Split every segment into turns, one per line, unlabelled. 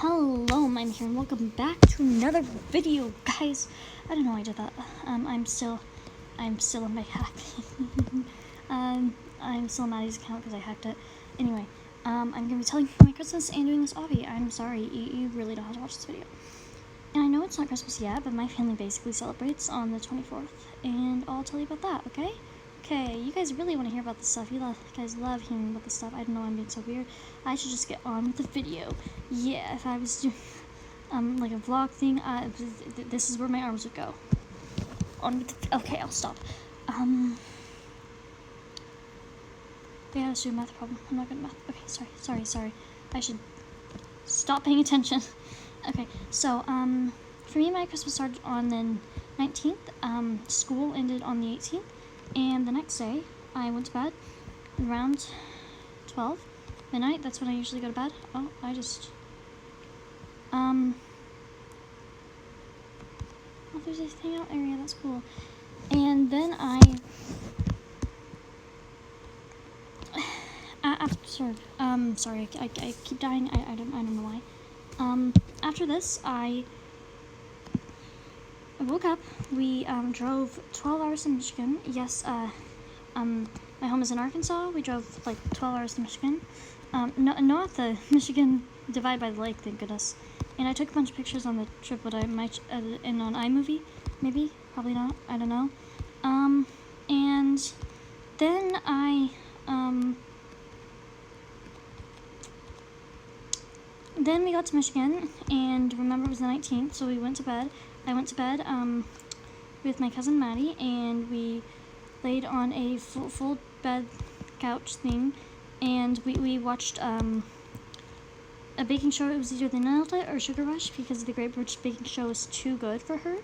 Hello, I'm here and welcome back to another video, guys. I don't know why I did that. I'm still on my hack. I'm still on Maddie's account because I hacked it. Anyway, I'm gonna be telling you my Christmas and doing this obby. I'm sorry, you really don't have to watch this video. And I know it's not Christmas yet, but my family basically celebrates on the 24th, and I'll tell you about that, okay? Okay, you guys really want to hear about this stuff. You guys love hearing about this stuff. I don't know, I'm being so weird. I should just get on with the video. Yeah, if I was doing like a vlog thing, this is where my arms would go. On with the, okay, I'll stop. They had a student math problem. I'm not good at math. Okay, sorry. I should stop paying attention. Okay, so for me, my Christmas started on the 19th. School ended on the 18th. And the next day, I went to bed around 12 midnight. That's when I usually go to bed. Oh, oh, there's this hangout area. That's cool. And then sorry, I keep dying. I don't know why. After this, I woke up. We drove 12 hours to Michigan. Yes, my home is in Arkansas. We drove like 12 hours to Michigan. Not the Michigan divide by the lake, thank goodness. And I took a bunch of pictures on the trip, but I might edit in on iMovie, maybe, probably not, I don't know. And then then we got to Michigan, and remember it was the 19th, so we went to bed. I went to bed with my cousin Maddie, and we laid on a full bed couch thing, and we watched a baking show. It was either The Nailed It or Sugar Rush, because the Great British Baking Show is too good for her.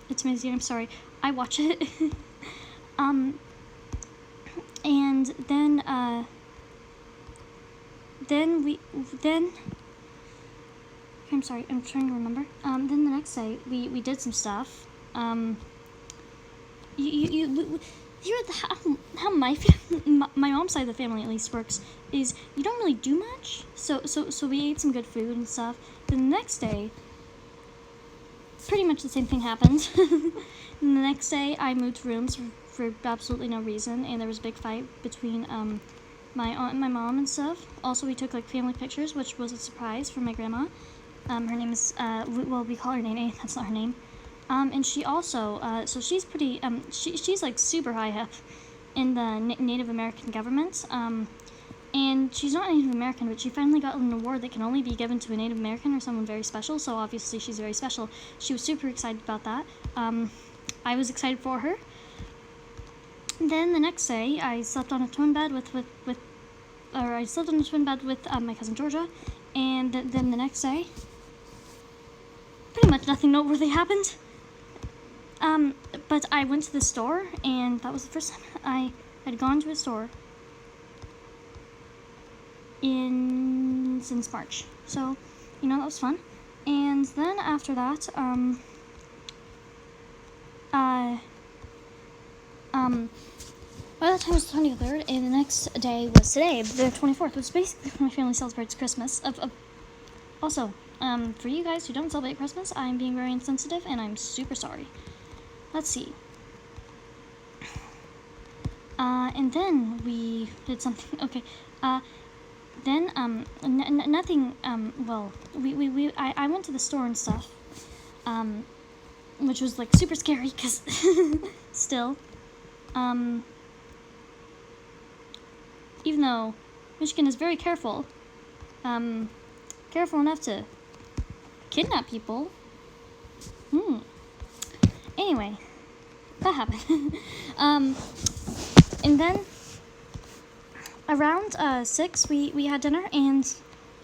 It's amazing. I'm sorry. I watch it. And then I'm sorry, I'm trying to remember. Then the next day, we did some stuff. How my mom's side of the family at least works is you don't really do much. So we ate some good food and stuff. Then the next day, pretty much the same thing happened. And the next day, I moved rooms for absolutely no reason, and there was a big fight between my aunt and my mom and stuff. Also, we took like family pictures, which was a surprise for my grandma. Her name is, we call her Nene, that's not her name. And she also, so she's pretty, she's like super high up in the Native American government. And she's not Native American, but she finally got an award that can only be given to a Native American or someone very special, so obviously she's very special. She was super excited about that. I was excited for her. Then the next day, I slept on a twin bed with my cousin Georgia, and then the next day, pretty much nothing noteworthy happened. But I went to the store, and that was the first time I had gone to a store since March. So, that was fun. And then after that, by the time it was the 23rd, and the next day was today, the 24th, which basically my family celebrates Christmas. Also, for you guys who don't celebrate Christmas, I'm being very insensitive, and I'm super sorry. Let's see. And then we did something. Okay. Then nothing. Well, I went to the store and stuff. Which was like super scary because still. Even though Michigan is very careful. Careful enough to kidnap people. Anyway, that happened. And then around 6, we had dinner, and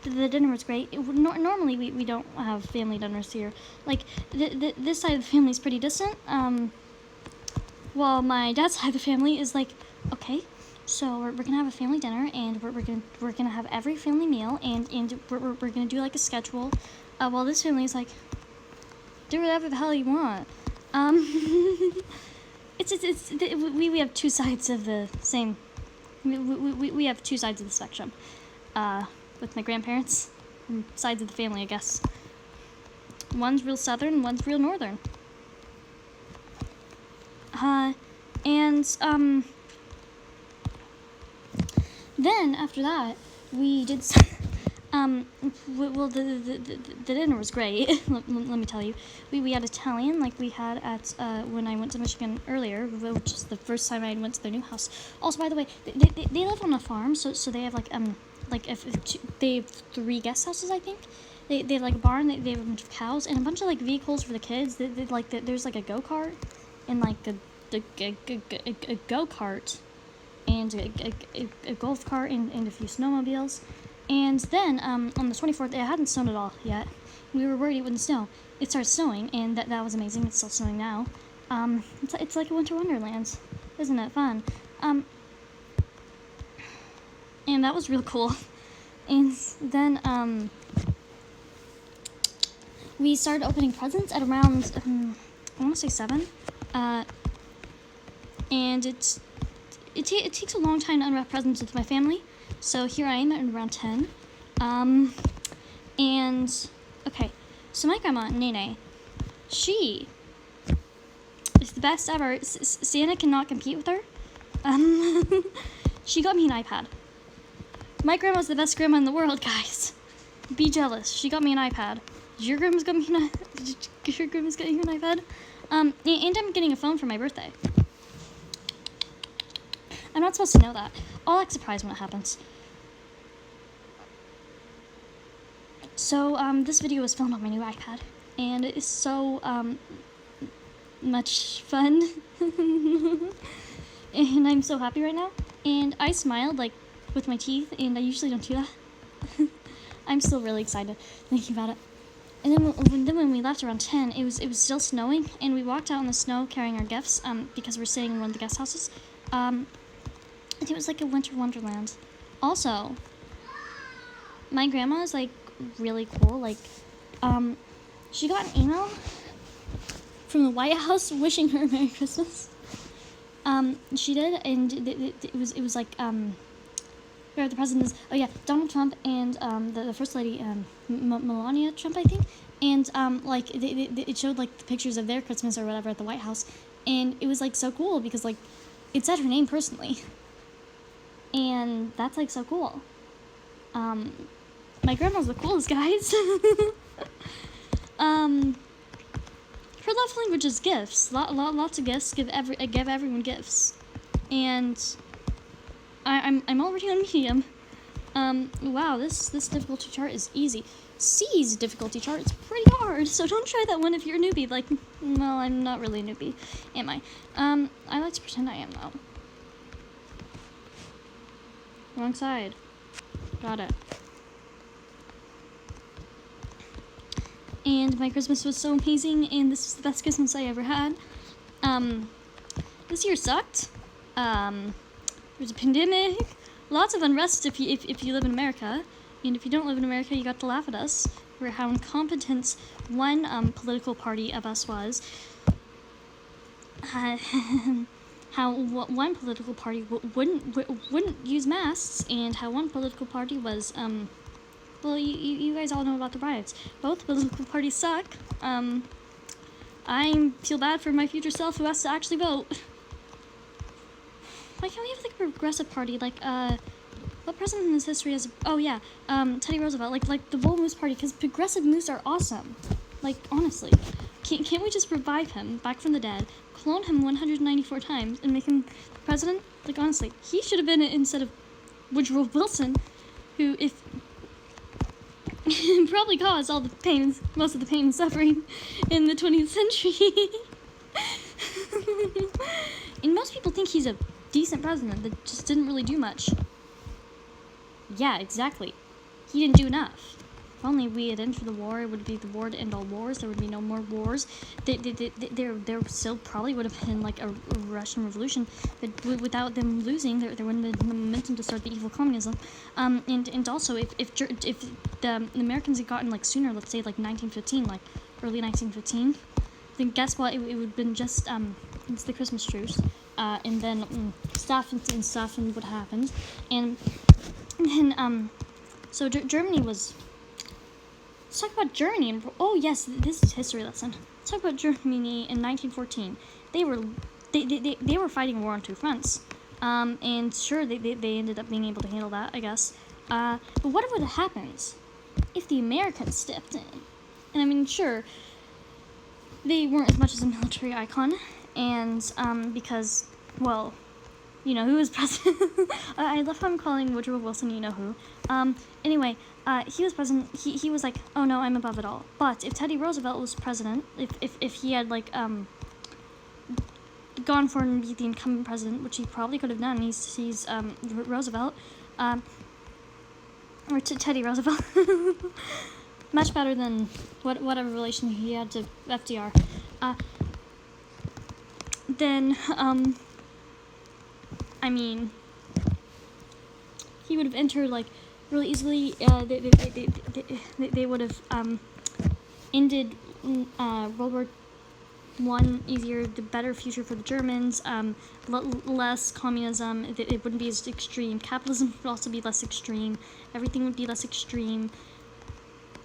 the dinner was great. Normally we don't have family dinners here. Like this side of the family is pretty distant. While my dad's side of the family is like, okay, so we're gonna have a family dinner, and we're gonna have every family meal, and we're gonna do like a schedule. While this family is like, do whatever the hell you want. We have two sides of the same. We have two sides of the spectrum. With my grandparents, sides of the family, I guess. One's real southern, one's real northern. Then after that, we did. Well, the dinner was great. let me tell you, we had Italian like we had at when I went to Michigan earlier, which is the first time I went to their new house. Also, by the way, they live on a farm, so they have they have 3 guest houses, I think. They have like a barn. They have a bunch of cows and a bunch of like vehicles for the kids. There's like a go-kart and like a go-kart and a golf cart and a few snowmobiles. And then on the 24th, it hadn't snowed at all yet. We were worried it wouldn't snow. It started snowing, and that was amazing. It's still snowing now. It's like a winter wonderland. Isn't it fun? And that was real cool. And then we started opening presents at around I want to say 7. And it takes a long time to unwrap presents with my family. So here I am at around 10. And okay, so my grandma, Nene, she is the best ever. Santa cannot compete with her. She got me an iPad. My grandma's the best grandma in the world, guys. Be jealous. She got me an iPad. Your grandma's got me an iPad. And I'm getting a phone for my birthday. I'm not supposed to know that. I'll act surprised when it happens. So, this video was filmed on my new iPad, and it is so, much fun, and I'm so happy right now, and I smiled, like, with my teeth, and I usually don't do that. I'm still really excited thinking about it. And then when we left around 10, it was still snowing, and we walked out in the snow carrying our gifts, because we're staying in one of the guest houses, and it was like a winter wonderland. Also, my grandma is, like, really cool. Like, she got an email from the White House wishing her a Merry Christmas. She did, and it was like, where the president is, Donald Trump and, the First Lady, Melania Trump, I think, and, like, it showed, like, the pictures of their Christmas or whatever at the White House, and it was, like, so cool, because, like, it said her name personally, and that's, like, so cool. My grandma's the coolest, guys. Her love language is gifts. Lots of gifts. Give everyone gifts. And I'm already on medium. Wow, this difficulty chart is easy. C's difficulty chart is pretty hard, so don't try that one if you're a newbie. Like, well, I'm not really a newbie, am I? I like to pretend I am, though. Wrong side. Got it. And my Christmas was so amazing, and this was the best Christmas I ever had. This year sucked. There's a pandemic, lots of unrest if you live in America, and if you don't live in America, you got to laugh at us for how incompetent one political party of us was. How one political party wouldn't use masks, and how one political party was well, you guys all know about the riots. Both political parties suck. I feel bad for my future self who has to actually vote. Why can't we have, like, a progressive party? Like, what president in this history has... Oh, yeah, Teddy Roosevelt. Like the Bull Moose Party, because progressive moose are awesome. Like, honestly. Can't we just revive him back from the dead, clone him 194 times, and make him president? Like, honestly, he should have been it instead of Woodrow Wilson, who, if... probably caused all the pain, most of the pain and suffering in the 20th century. And most people think he's a decent president that just didn't really do much. Yeah, exactly. He didn't do enough. If only we had entered the war, it would be the war to end all wars. There would be no more wars. There still probably would have been, like, a Russian Revolution, but without them losing, there wouldn't have been the momentum to start the evil communism. And also, if the Americans had gotten, like, sooner, let's say, like, 1915, like, early 1915, then guess what? It would have been just, it's the Christmas truce, and then stuff would have happened, and then, so Germany was let's talk about Germany. And oh yes, this is a history lesson. Let's talk about Germany in 1914. They were fighting a war on two fronts. And sure, they ended up being able to handle that, I guess. But what would have happened if the Americans stepped in? And I mean, sure, they weren't as much as a military icon, and because, well, you know who was president. I love how I'm calling Woodrow Wilson you know who. Anyway, he was president. He was like, oh no, I'm above it all. But if Teddy Roosevelt was president, if he had like gone for and be the incumbent president, which he probably could have done, he's Roosevelt, or Teddy Roosevelt. Much better than whatever relation he had to FDR. Then, I mean, he would have entered, like, really easily. They would have ended World War I easier, the better future for the Germans, less communism, it wouldn't be as extreme. Capitalism would also be less extreme. Everything would be less extreme.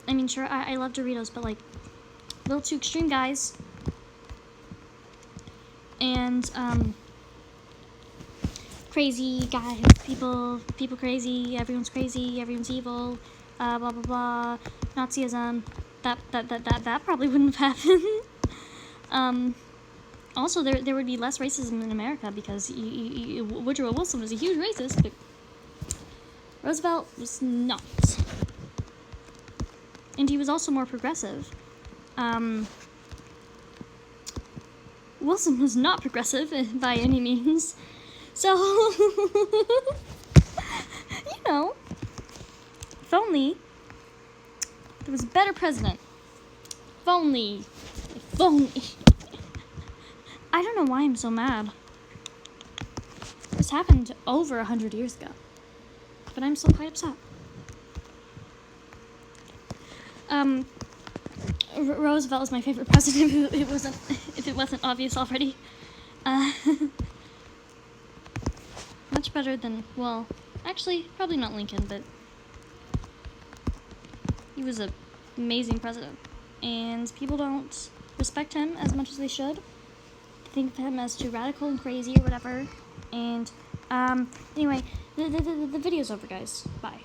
I mean, sure, I love Doritos, but, like, a little too extreme, guys. And, crazy guys, people crazy, everyone's evil, blah, blah, blah, Nazism, that probably wouldn't have happened. Also, there would be less racism in America, because Woodrow Wilson was a huge racist, but Roosevelt was not. And he was also more progressive. Wilson was not progressive by any means. So, you know, if only there was a better president. If only. I don't know why I'm so mad. This happened over 100 years ago. But I'm still quite upset. Roosevelt is my favorite president if it wasn't obvious already. Much better than, well, actually, probably not Lincoln, but he was an amazing president. And people don't respect him as much as they should. They think of him as too radical and crazy or whatever. And, anyway, the video's over, guys. Bye.